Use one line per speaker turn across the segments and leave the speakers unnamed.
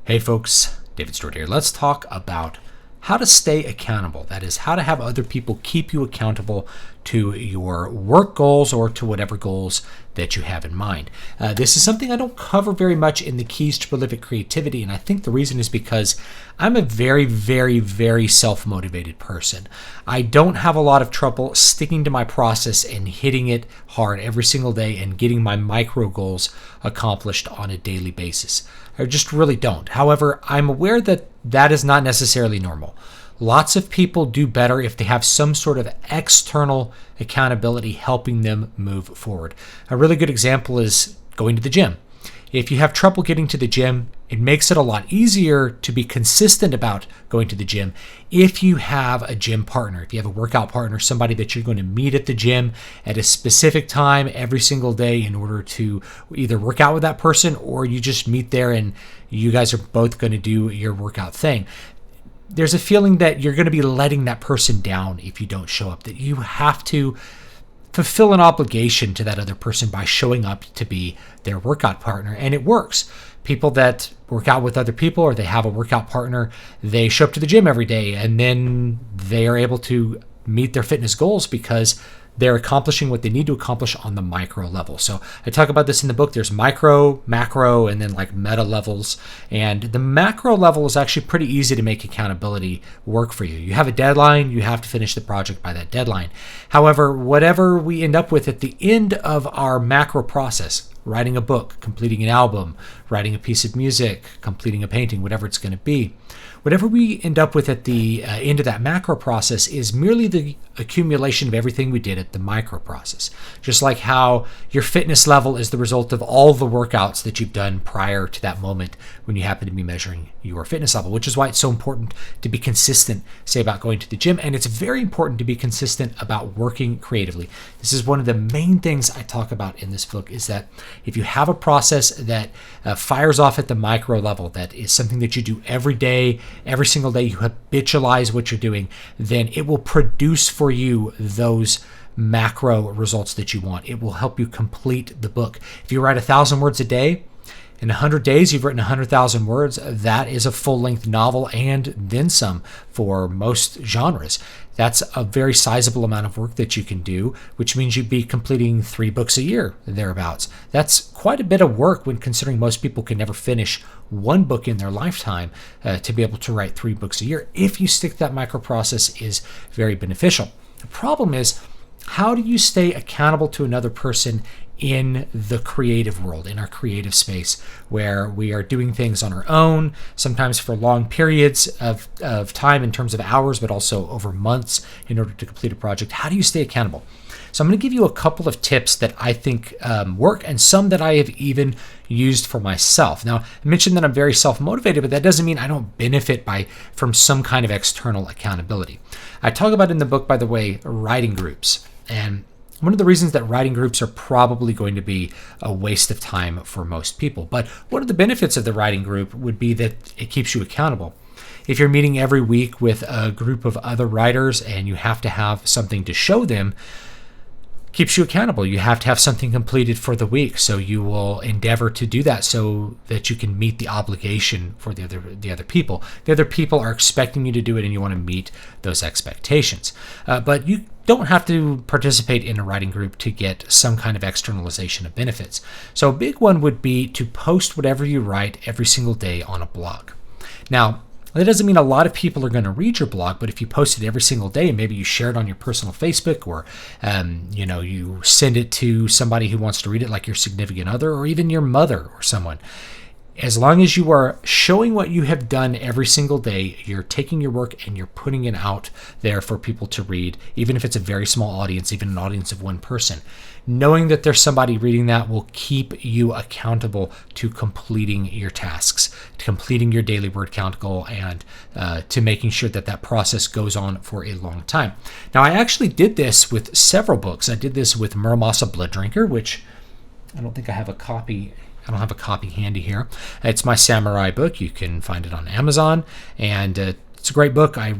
Hey folks, David Stewart here. Let's talk about how to stay accountable. That is, how to have other people keep you accountable to your work goals or to whatever goals that you have in mind. This is something I don't cover very much in the Keys to Prolific Creativity, and I think the reason is because I'm a very, very, very self-motivated person. I don't have a lot of trouble sticking to my process and hitting it hard every single day and getting my micro goals accomplished on a daily basis. I just really don't. However, I'm aware that that is not necessarily normal. Lots of people do better if they have some sort of external accountability helping them move forward. A really good example is going to the gym. If you have trouble getting to the gym, it makes it a lot easier to be consistent about going to the gym if you have a gym partner, if you have a workout partner, somebody that you're going to meet at the gym at a specific time every single day in order to either work out with that person or you just meet there and you guys are both going to do your workout thing. There's a feeling that you're going to be letting that person down if you don't show up, that you have to fulfill an obligation to that other person by showing up to be their workout partner. And it works. People that work out with other people or they have a workout partner, they show up to the gym every day and then they are able to meet their fitness goals because they're accomplishing what they need to accomplish on the micro level. So I talk about this in the book. There's micro, macro, and then like meta levels. And the macro level is actually pretty easy to make accountability work for you. You have a deadline. You have to finish the project by that deadline. However, whatever we end up with at the end of our macro process, writing a book, completing an album, writing a piece of music, completing a painting, whatever it's going to be, whatever we end up with at the end of that macro process is merely the accumulation of everything we did at the micro process. Just like how your fitness level is the result of all the workouts that you've done prior to that moment when you happen to be measuring your fitness level, which is why it's so important to be consistent, say, about going to the gym. And it's very important to be consistent about working creatively. This is one of the main things I talk about in this book, is that if you have a process that fires off at the micro level, that is something that you do every day, every single day, you habitualize what you're doing, then it will produce for you those macro results that you want. It will help you complete the book. If you write 1,000 words a day, in 100 days, you've written 100,000 words. That is a full-length novel and then some for most genres. That's a very sizable amount of work that you can do, which means you'd be completing 3 books a year, thereabouts. That's quite a bit of work when considering most people can never finish 1 book in their lifetime. To be able to write 3 books a year, if you stick to that micro process, is very beneficial. The problem is, how do you stay accountable to another person in the creative world, in our creative space, where we are doing things on our own, sometimes for long periods of time in terms of hours, but also over months in order to complete a project? How do you stay accountable? So I'm going to give you a couple of tips that I think work, and some that I have even used for myself. Now, I mentioned that I'm very self-motivated, but that doesn't mean I don't benefit from some kind of external accountability. I talk about in the book, by the way, writing groups. And one of the reasons that writing groups are probably going to be a waste of time for most people. But one of the benefits of the writing group would be that it keeps you accountable. If you're meeting every week with a group of other writers and you have to have something to show them, keeps you accountable. You have to have something completed for the week, so you will endeavor to do that so that you can meet the obligation for the other people. The other people are expecting you to do it, and you want to meet those expectations. But you don't have to participate in a writing group to get some kind of externalization of benefits. So a big one would be to post whatever you write every single day on a blog. Now, that doesn't mean a lot of people are going to read your blog, but if you post it every single day and maybe you share it on your personal Facebook, or you send it to somebody who wants to read it, like your significant other or even your mother or someone, as long as you are showing what you have done every single day, you're taking your work and you're putting it out there for people to read, even if it's a very small audience, even an audience of one person. Knowing that there's somebody reading that will keep you accountable to completing your tasks, to completing your daily word count goal, and to making sure that that process goes on for a long time. Now, I actually did this with several books. I did this with Muramasa Blooddrinker, which I don't think I have a copy. I don't have a copy handy here. It's my samurai book. You can find it on Amazon, and it's a great book. I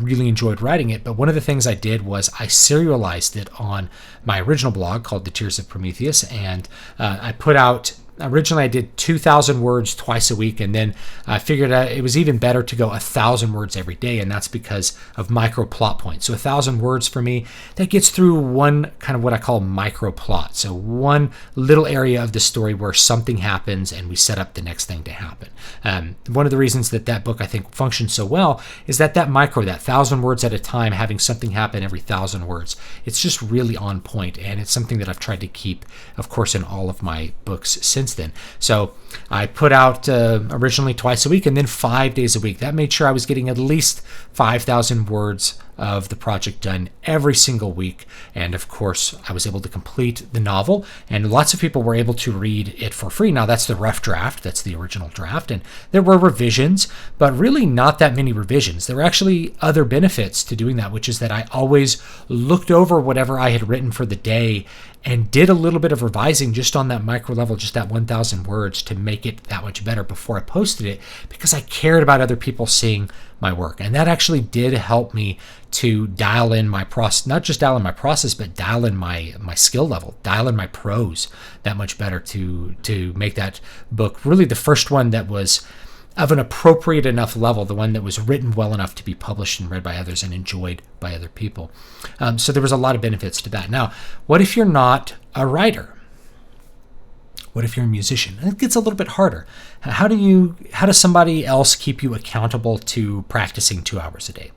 really enjoyed writing it, but one of the things I did was I serialized it on my original blog called The Tears of Prometheus, and I put out Originally, I did 2,000 words twice a week, and then I figured out it was even better to go 1,000 words every day, and that's because of micro plot points. So 1,000 words for me, that gets through one kind of what I call micro plot. So one little area of the story where something happens and we set up the next thing to happen. One of the reasons that book, I think, functions so well is that micro, that 1,000 words at a time, having something happen every 1,000 words, it's just really on point, and it's something that I've tried to keep, of course, in all of my books since then. So I put out originally twice a week and then 5 days a week. That made sure I was getting at least 5,000 words of the project done every single week. And of course, I was able to complete the novel, and lots of people were able to read it for free. Now, that's the rough draft, that's the original draft, and there were revisions, but really not that many revisions. There were actually other benefits to doing that, which is that I always looked over whatever I had written for the day and did a little bit of revising just on that micro level, just that 1,000 words, to make it that much better before I posted it, because I cared about other people seeing my work. And that actually did help me to dial in my process, not just dial in my process, but dial in my skill level, dial in my prose that much better to make that book really the first one that was of an appropriate enough level, the one that was written well enough to be published and read by others and enjoyed by other people. So there was a lot of benefits to that. Now, what if you're not a writer? What if you're a musician? It gets a little bit harder. How does somebody else keep you accountable to practicing 2 hours a day?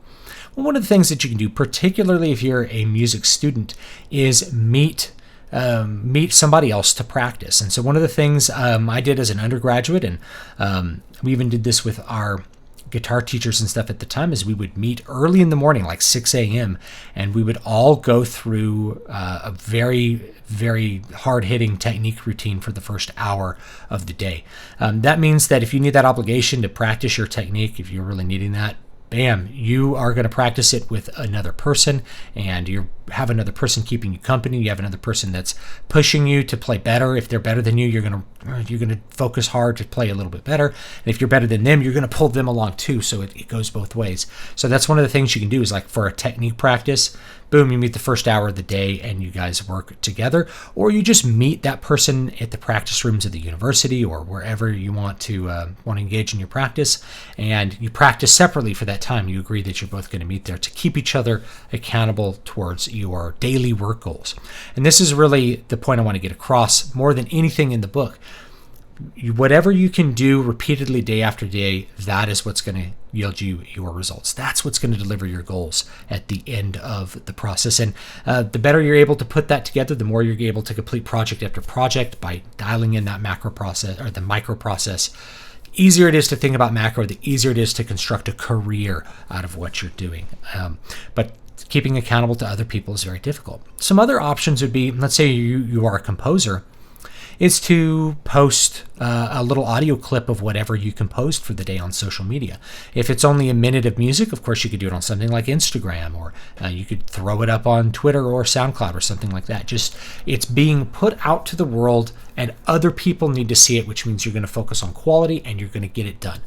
Well, one of the things that you can do, particularly if you're a music student, is meet somebody else to practice. And so one of the things I did as an undergraduate, and we even did this with our guitar teachers and stuff at the time, is we would meet early in the morning, like 6 a.m., and we would all go through a very, very hard-hitting technique routine for the first hour of the day. That means that if you need that obligation to practice your technique, if you're really needing that, bam, you are going to practice it with another person, and you have another person keeping you company. You have another person that's pushing you to play better. If they're better than you, you're going to focus hard to play a little bit better. And if you're better than them, you're going to pull them along too. So it goes both ways. So that's one of the things you can do, is like for a technique practice, boom, you meet the first hour of the day and you guys work together, or you just meet that person at the practice rooms of the university or wherever you want to engage in your practice, and you practice separately for that time. You agree that you're both going to meet there to keep each other accountable towards your daily work goals. And this is really the point I want to get across more than anything in the book. Whatever you can do repeatedly day after day, that is what's going to yield you your results. That's what's going to deliver your goals at the end of the process. And the better you're able to put that together, the more you're able to complete project after project by dialing in that macro process or the micro process. Easier it is to think about macro, the easier it is to construct a career out of what you're doing. But keeping accountable to other people is very difficult. Some other options would be, let's say you are a composer, is to post a little audio clip of whatever you composed for the day on social media. If it's only a minute of music, of course you could do it on something like Instagram, or you could throw it up on Twitter or SoundCloud or something like that. Just, it's being put out to the world and other people need to see it, which means you're going to focus on quality and you're going to get it done.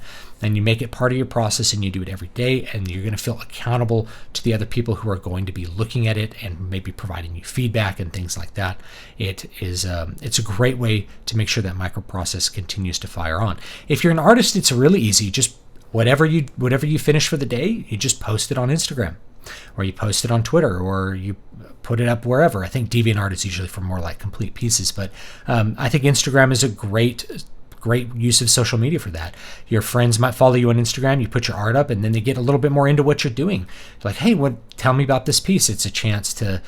And you make it part of your process and you do it every day, and you're going to feel accountable to the other people who are going to be looking at it and maybe providing you feedback and things like that. It's a great way to make sure that micro process continues to fire on. If you're an artist, it's really easy. Just whatever you finish for the day, you just post it on Instagram, or you post it on Twitter, or you put it up wherever. I think DeviantArt is usually for more like complete pieces, but I think Instagram is a great use of social media for that. Your friends might follow you on Instagram, you put your art up, and then they get a little bit more into what you're doing. Like, hey, tell me about this piece. It's a chance to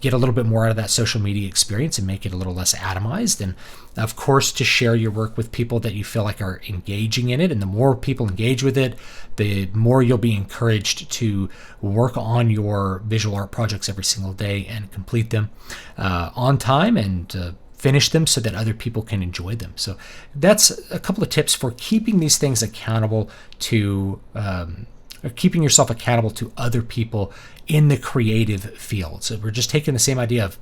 get a little bit more out of that social media experience and make it a little less atomized. And of course, to share your work with people that you feel like are engaging in it. And the more people engage with it, the more you'll be encouraged to work on your visual art projects every single day and complete them on time and finish them so that other people can enjoy them. So that's a couple of tips for keeping these things accountable to keeping yourself accountable to other people in the creative field. So we're just taking the same idea of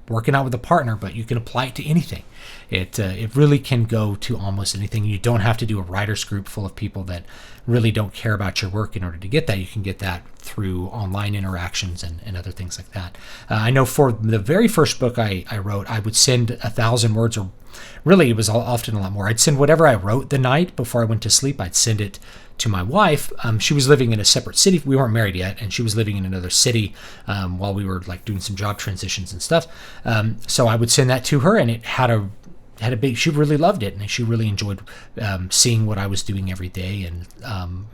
working out with a partner, but you can apply it to anything. It really can go to almost anything. You don't have to do a writers group full of people that really don't care about your work in order to get that. You can get that through online interactions and other things like that. I know for the very first book I wrote, I would send 1,000 words, or really it was often a lot more. I'd send whatever I wrote the night before I went to sleep. I'd send it to my wife. She was living in a separate city. We weren't married yet, and she was living in another city while we were like doing some job transitions and stuff. So I would send that to her, and it had a big, she really loved it, and she really enjoyed seeing what I was doing every day, and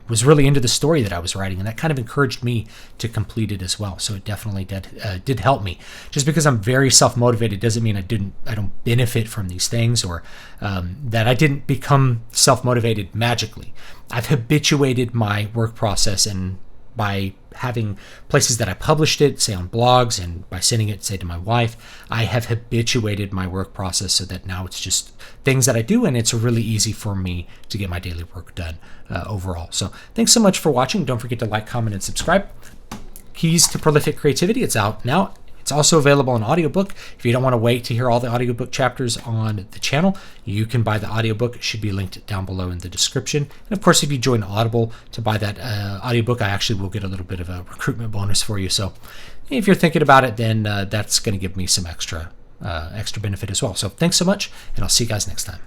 was really into the story that I was writing, and that kind of encouraged me to complete it as well. So it definitely did help me. Just because I'm very self-motivated doesn't mean I don't benefit from these things, or that I didn't become self-motivated magically. I've habituated my work process, and by having places that I published it, say on blogs, and by sending it, say, to my wife, I have habituated my work process so that now it's just things that I do, and it's really easy for me to get my daily work done overall. So thanks so much for watching. Don't forget to like, comment, and subscribe. Keys to Prolific Creativity, it's out now. It's also available in audiobook. If you don't want to wait to hear all the audiobook chapters on the channel, you can buy the audiobook. It should be linked down below in the description. And of course, if you join Audible to buy that audiobook, I actually will get a little bit of a recruitment bonus for you. So if you're thinking about it, then that's going to give me some extra benefit as well. So thanks so much, and I'll see you guys next time.